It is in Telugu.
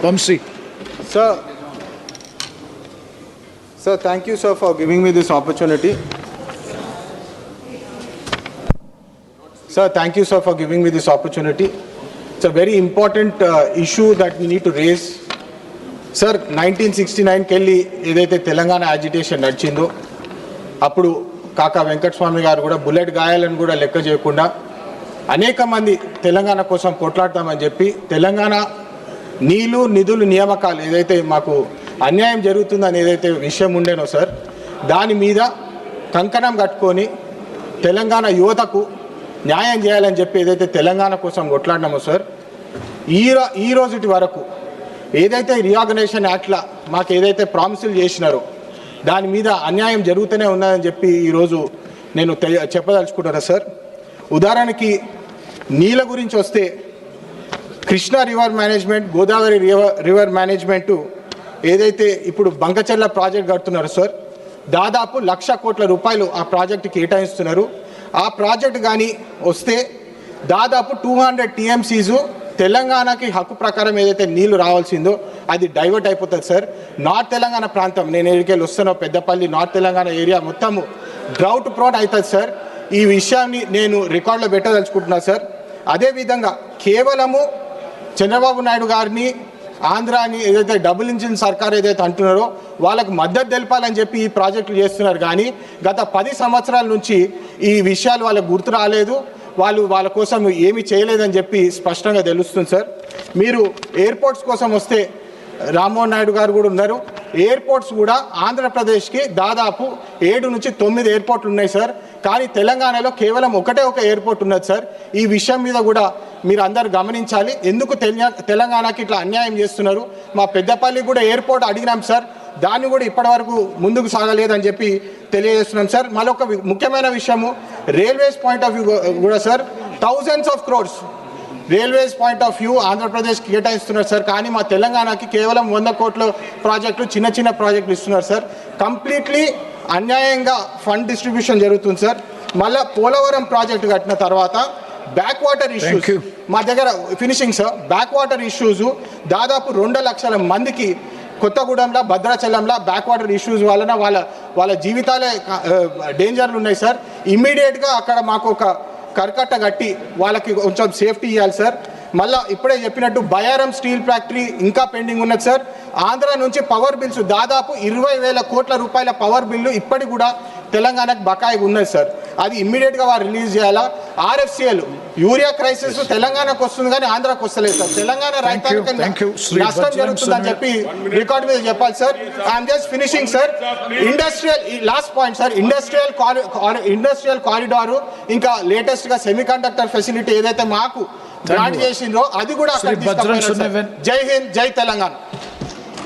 Vamsi. Sir, thank you, sir, for giving me this opportunity. Sir, thank you, sir, for giving me this opportunity. It's a very important issue that we need to raise. Sir, 1969 kelli edaithe Telangana agitation nadichindo appudu Kaka Venkateswamy garu kuda bullet gayaలను కూడా లెక్క చేయకుండా అనేక మంది తెలంగాణ కోసం కొట్లాడతామని చెప్పి తెలంగాణ నీళ్లు నిధులు నియామకాలు ఏదైతే మాకు అన్యాయం జరుగుతుందని ఏదైతే విషయం ఉండేనో సార్ దాని మీద కంకణం కట్టుకొని తెలంగాణ యువతకు న్యాయం చేయాలని చెప్పి ఏదైతే తెలంగాణ కోసం కొట్లాడినామో సార్ ఈ రోజుటి వరకు ఏదైతే రీఆర్గనైజేషన్ యాక్ట్లా మాకు ఏదైతే ప్రామిసులు చేసినారో దాని మీద అన్యాయం జరుగుతూనే ఉన్నదని చెప్పి ఈరోజు నేను చెప్పదలుచుకుంటున్నా సార్. ఉదాహరణకి నీళ్ళ గురించి వస్తే Krishna river management, Godavari river management ఏదైతే ఇప్పుడు బంకచెర్ల ప్రాజెక్ట్ కడుతున్నారు సార్, దాదాపు 1,00,000 కోట్ల రూపాయలు ఆ ప్రాజెక్టు కేటాయిస్తున్నారు. ఆ ప్రాజెక్ట్ కానీ వస్తే దాదాపు 200 TMCs తెలంగాణకి హక్కు ప్రకారం ఏదైతే నీళ్లు రావాల్సిందో అది డైవర్ట్ అయిపోతుంది సార్. నార్త్ తెలంగాణ ప్రాంతం, నేను ఎక్కడికి వస్తానో పెద్దపల్లి నార్త్ తెలంగాణ ఏరియా మొత్తము డ్రౌట్ ప్రోన్ అవుతుంది సార్. ఈ విషయాన్ని నేను రికార్డులో పెట్టదలుచుకుంటున్నా సార్. అదేవిధంగా కేవలము చంద్రబాబు నాయుడు గారిని ఆంధ్రాని ఏదైతే డబుల్ ఇంజిన్ సర్కార్ ఏదైతే అంటున్నారో వాళ్ళకు మద్దతు తెలపాలని చెప్పి ఈ ప్రాజెక్టులు చేస్తున్నారు. కానీ గత 10 సంవత్సరాల నుంచి ఈ విషయాలు వాళ్ళకు గుర్తు రాలేదు, వాళ్ళ కోసం ఏమీ చేయలేదని చెప్పి స్పష్టంగా తెలుస్తుంది సార్. మీరు ఎయిర్పోర్ట్స్ కోసం వస్తే రామ్మోహన్ నాయుడు గారు కూడా ఉన్నారు. ఎయిర్పోర్ట్స్ కూడా ఆంధ్రప్రదేశ్కి దాదాపు 7 నుంచి 9 ఎయిర్పోర్ట్లు ఉన్నాయి సార్. కానీ తెలంగాణలో కేవలం ఒక ఎయిర్పోర్ట్ ఉన్నది సార్. ఈ విషయం మీద కూడా మీరు అందరు గమనించాలి. ఎందుకు తెలంగాణకి ఇట్లా అన్యాయం చేస్తున్నారు? మా పెద్దపల్లి కూడా ఎయిర్పోర్ట్ అడిగినాం సార్, దాన్ని కూడా ఇప్పటివరకు ముందుకు సాగలేదని చెప్పి తెలియజేస్తున్నాం సార్. మరొక ముఖ్యమైన విషయము రైల్వేస్ పాయింట్ ఆఫ్ వ్యూ కూడా sir, thousands of crores railways point of view ఆంధ్రప్రదేశ్కి కేటాయిస్తున్నారు సార్. కానీ మా తెలంగాణకి కేవలం 100 కోట్ల ప్రాజెక్టులు, చిన్న ప్రాజెక్టులు ఇస్తున్నారు సార్. కంప్లీట్లీ అన్యాయంగా ఫండ్ డిస్ట్రిబ్యూషన్ జరుగుతుంది సార్. మళ్ళీ పోలవరం ప్రాజెక్టు కట్టిన తర్వాత బ్యాక్ వాటర్ ఇష్యూస్ మా దగ్గర finishing sir. Back water issues దాదాపు 2 లక్షల మందికి కొత్తగూడెంలో, భద్రాచలంలో బ్యాక్ వాటర్ ఇష్యూస్ వలన వాళ్ళ జీవితాలే డేంజర్లు ఉన్నాయి సార్. ఇమ్మీడియట్గా అక్కడ మాకు ఒక కరకట్ట కట్టి వాళ్ళకి కొంచెం సేఫ్టీ ఇవ్వాలి సార్. మళ్ళీ ఇప్పుడే చెప్పినట్టు బయారం స్టీల్ ఫ్యాక్టరీ ఇంకా పెండింగ్ ఉన్నది సార్. ఆంధ్ర నుంచి పవర్ బిల్స్ దాదాపు 20,000 కోట్ల రూపాయల పవర్ బిల్లు ఇప్పటికి కూడా తెలంగాణకు బకాయి ఉన్నది సార్. అది ఇమ్మీడియట్గా వారు రిలీజ్ చేయాలా. RFCL యూరియా క్రైసిస్ తెలంగాణకు వస్తుంది కానీ ఆంధ్రాకు వస్తలేదు సార్. తెలంగాణ రైతాంగానికి నష్టం జరుగుతుందని చెప్పి రికార్డు మీద చెప్పాలి sir. I'm just finishing sir. Industrial last point sir, industrial corridor ఇంకా లేటెస్ట్గా సెమీకండక్టర్ ఫెసిలిటీ ఏదైతే మాకు గ్రాంట్ చేసిందో అది కూడా అక్కడ తీసుకుపోయినారు సార్. జై హింద్, జై తెలంగాణ.